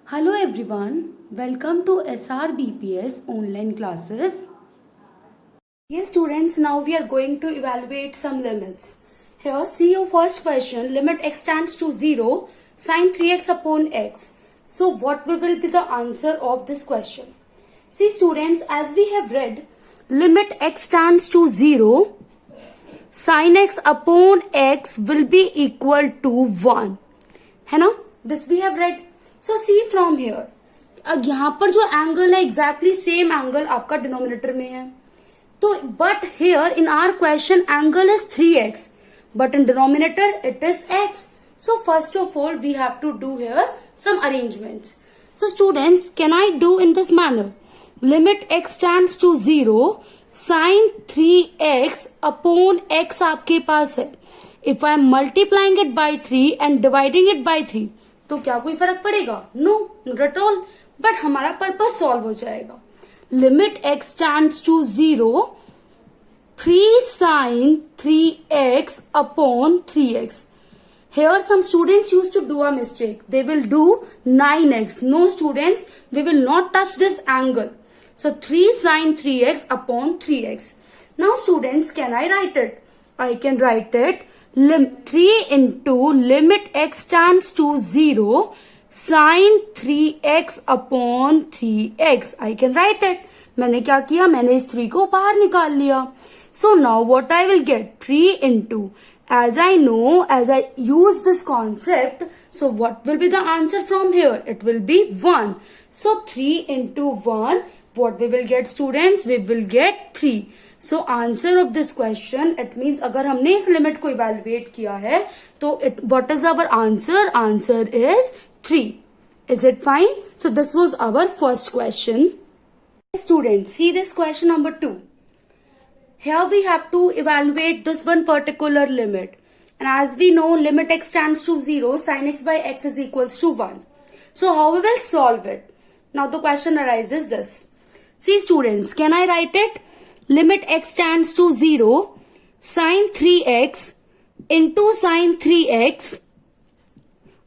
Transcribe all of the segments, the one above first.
Hello everyone, welcome to SRBPS online classes. Yes students, now we are going to evaluate some limits. Here see your first question, limit x tends to 0, sin 3x upon x. So what will be the answer of this question? See students, as we have read, limit x tends to 0, sin x upon x will be equal to 1. है ना? This we have read. So see from here. अब यहाँ पर जो angle है exactly same angle आपका denominator में है. तो but here in our question angle is 3x, but in denominator it is x. So first of all we have to do here some arrangements. So students, can I do in this manner? Limit x tends to 0, sin 3x upon x आपके पास है. If I am multiplying it by 3 and dividing it by 3, तो क्या कोई फर्क पड़ेगा? No, not at all. But हमारा purpose solve हो जाएगा. Limit x tends to 0, 3 sin 3x upon 3x. Here some students used to do a mistake. They will do 9x. No students, we will not touch this angle. So 3 sin 3x upon 3x. Now students, can I write it? I can write it. 3 into limit x tends to 0 sin 3x upon 3x. I can write it. मैंने क्या किया? मैंने इस 3 को बाहर निकाल लिया. So now what I will get? 3 into, as I know, as I use this concept, so what will be the answer from here? It will be 1. So 3 into 1, what we will get students? We will get 3. So answer of this question, it means अगर हमने इस limit को evaluate किया है तो what is our answer? Answer is 3. Is it fine? So this was our first question. Students, see this question number 2. Here we have to evaluate this one particular limit. And as we know, limit x tends to 0, sin x by x is equals to 1. So how we will solve it? Now the question arises this. See students, can I write it? Limit x tends to 0, sin 3x into sin 3x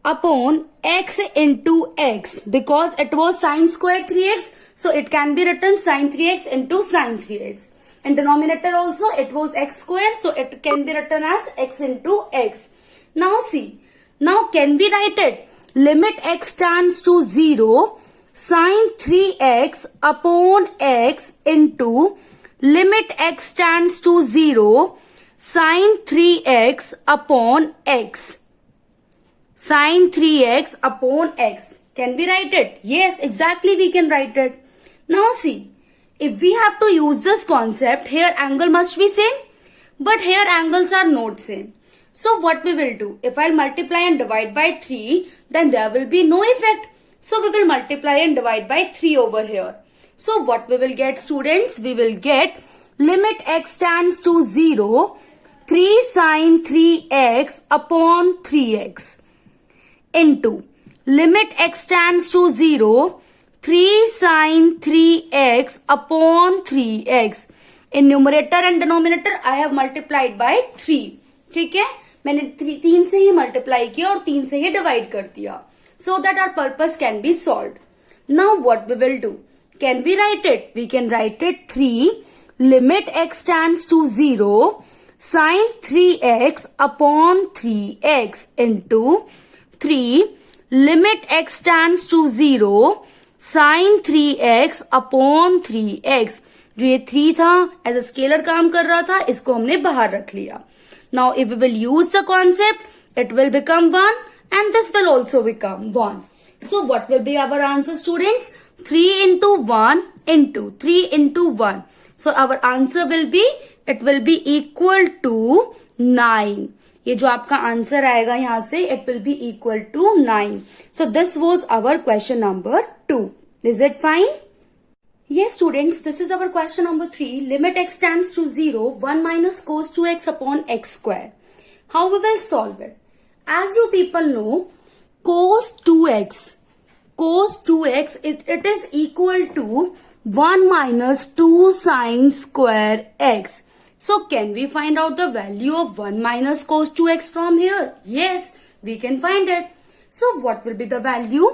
upon x into x, because it was sin square 3x, so it can be written sin 3x into sin 3x. And denominator also it was x square, so it can be written as x into x. Now see, now can we write it? Limit x tends to 0, sin 3x upon x into limit x tends to 0, sin 3x upon x. Sin 3x upon x. Can we write it? Yes, exactly we can write it. Now see, if we have to use this concept, here angle must be same, but here angles are not same. So what we will do? If I'll multiply and divide by 3, then there will be no effect. So we will multiply and divide by 3 over here. So what we will get students? We will get limit x tends to 0, 3 sin 3x upon 3x into limit x tends to 0, 3 sin 3x upon 3x. In numerator and denominator I have multiplied by 3. ठीक है, मैंने 3 से ही multiply किया और 3 से ही divide कर दिया, so that our purpose can be solved. Now what we will do? Can we write it? We can write it 3 limit x tends to 0, sin 3x upon 3x into 3 limit x tends to 0, sin 3x upon 3x. जो ये 3 था as a scalar काम कर रहा था, इसको हमने बाहर रख लिया. Now if we will use the concept, it will become 1 and this will also become 1. So what will be our answer students? 3 into 1 into 3 into 1. So our answer will be, it will be equal to 9. ये जो आपका answer आएगा यहाँ से, it will be equal to 9. So this was our question number 2. Is it fine? Yes students, this is our question number 3. Limit x tends to 0, 1 minus cos 2x upon x square. How we will solve it? As you people know, cos 2x it is equal to 1 minus 2 sin square x. So can we find out the value of 1 minus cos 2x from here? Yes, we can find it. So what will be the value?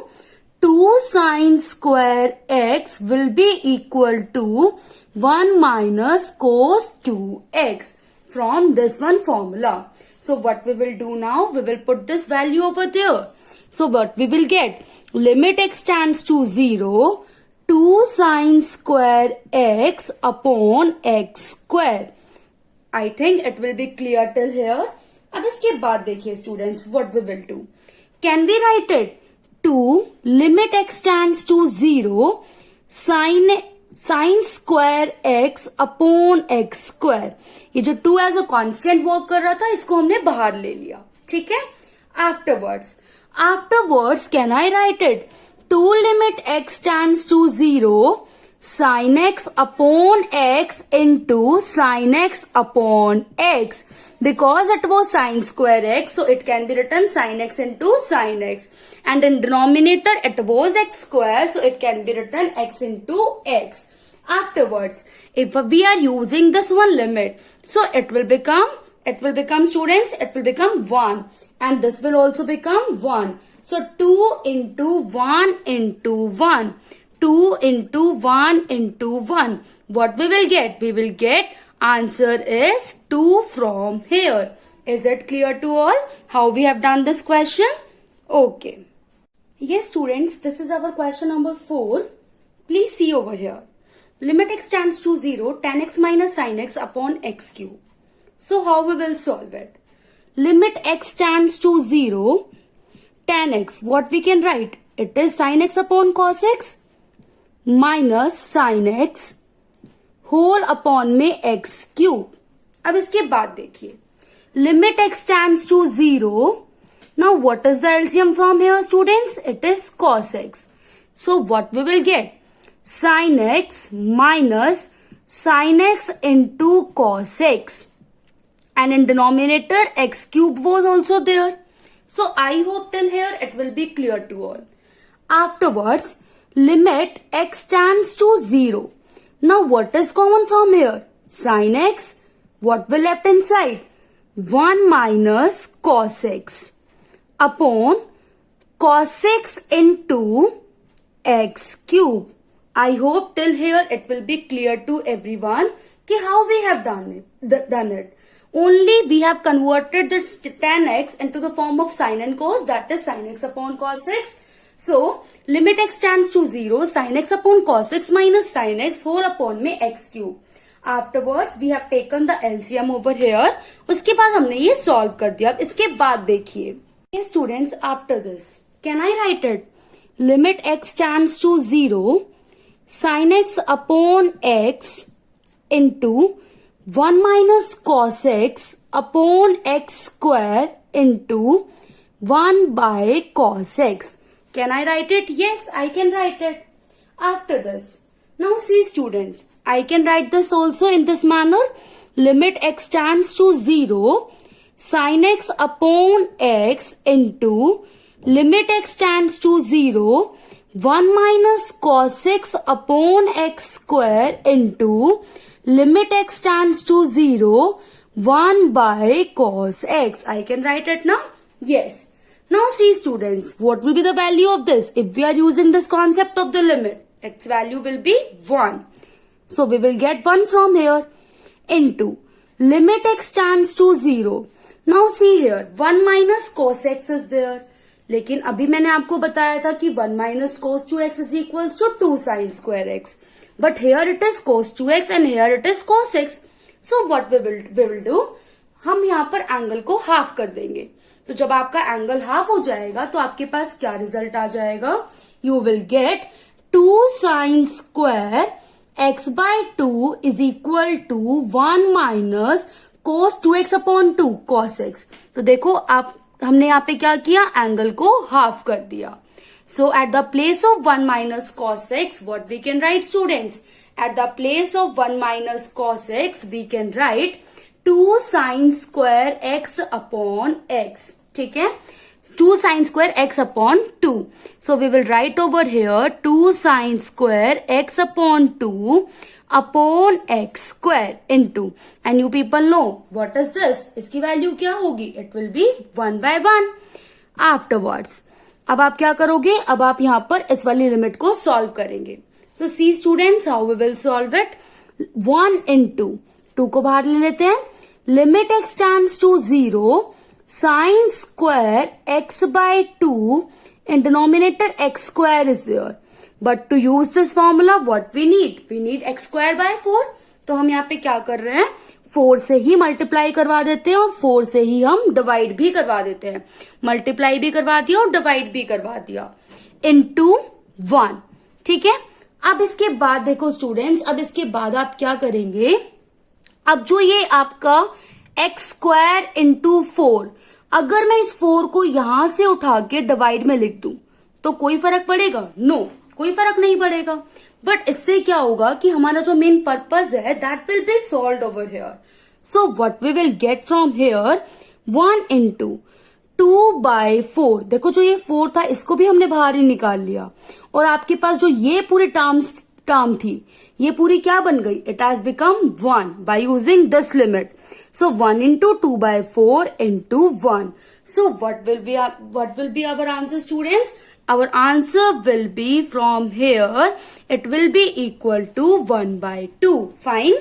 2 sine square x will be equal to 1 minus cos 2x from this one formula. So what we will do now, we will put this value over there. So what we will get, limit x tends to 0, 2 sine square x upon x square. I think it will be clear till here. अब इसके बाद देखिए students, what we will do. Can we write it? 2 limit x tends to 0 sine square x upon x square. ये जो 2 as a constant work कर रहा था, इसको हमने बाहर ले लिया. ठीक है. Afterwards, can I write it? 2 limit x tends to 0 sin x upon x into sin x upon x. Because it was sin square x, so it can be written sin x into sin x. And in denominator, it was x square, so it can be written x into x. Afterwards, if we are using this one limit, so it will become students, it will become 1. And this will also become 1. So 2 into 1 into 1. 2 into 1 into 1. What we will get? We will get answer is 2 from here. Is it clear to all how we have done this question? Okay. Yes students, this is our question number 4. Please see over here. Limit x tends to 0, tan x minus sin x upon x cube. So how we will solve it? Limit x tends to 0, tan x, what we can write? It is sin x upon cos x minus sin x whole upon में x cube. अब इसके बाद देखिए, limit x tends to 0. Now what is the LCM from here students? It is cos x. So what we will get? Sin x minus sin x into cos x. And in denominator, x cube was also there. So I hope till here it will be clear to all. Afterwards, limit x tends to 0. Now what is common from here? Sin x. What will left inside? 1 minus cos x upon cos x into x cube. I hope till here it will be clear to everyone कि how we have done it. Only we have converted this tan x into the form of sin and cos, that is sin x upon cos x. So limit x tends to 0, sin x upon cos x minus sin x whole upon में x cube. Afterwards we have taken the LCM over here. उसके बाद हमने ये solve कर दिया. अब इसके बाद देखिए. Hey students, after this, can I write it? Limit x tends to 0, sin x upon x into 1 minus cos x upon x square into 1 by cos x. Can I write it? Yes, I can write it. After this, now see students, I can write this also in this manner. Limit x tends to 0, sin x upon x into limit x tends to 0, 1 minus cos x upon x square into limit x tends to 0, 1 by cos x. I can write it now? Yes. Now see students, what will be the value of this? If we are using this concept of the limit, x value will be 1. So we will get 1 from here into limit x tends to 0. Now see here, 1 minus cos x is there. लेकिन अभी मैंने आपको बताया था कि 1 minus cos 2x is equals to 2 sin square x. But here it is cos 2x and here it is cos x. So what we will do? हम यहाँ पर एंगल को हाफ कर देंगे. तो जब आपका एंगल हाफ हो जाएगा तो आपके पास क्या रिजल्ट आ जाएगा? You will get 2 sin square x by 2 is equal to 1 minus cos 2x upon 2 cos x. तो देखो आप हमने यहाँ पे क्या किया? एंगल को हाफ कर दिया. So at the place of 1 minus cos x, what we can write students? At the place of 1 minus cos x, we can write 2 sin square x upon x. ठीक है? 2 sin square x upon 2. So we will write over here 2 sin square x upon 2 upon x square into. And you people know what is this? इसकी value क्या होगी? It will be 1 by 1. Afterwards, अब आप क्या करोगे, अब आप यहाँ पर इस वाली लिमिट को सॉल्व करेंगे. So see students how we will solve it. 1 into 2 को बाहर ले लेते हैं. Limit x tends to 0, sine square x by 2 in denominator x square is there. But to use this formula what we need? We need x square by 4. तो हम यहाँ पे क्या कर रहे हैं, 4 से ही मल्टीप्लाई करवा देते हैं और 4 से ही हम डिवाइड भी करवा देते हैं. मल्टीप्लाई भी करवा दिया और डिवाइड भी करवा दिया. इनटू 1. ठीक है. अब इसके बाद देखो स्टूडेंट्स, अब इसके बाद आप क्या करेंगे, अब जो ये आपका एक्स स्क्वायर इंटू 4, अगर मैं इस 4 को यहां से उठा के डिवाइड में लिख दूं तो कोई फर्क पड़ेगा? नो, कोई फर्क नहीं पड़ेगा. बट इससे क्या होगा कि हमारा जो मेन पर्पस है that will be solved over here. So what we will get from here, 1 into 2/4. देखो जो ये 4 था इसको भी हमने बाहर ही निकाल लिया और आपके पास जो ये पूरी टर्म थी ये पूरी क्या बन गई, it has become 1 by using this limit. So 1 into 2/4 into 1. So what will be our answer, students? Our answer will be from here. It will be equal to 1/2. Fine.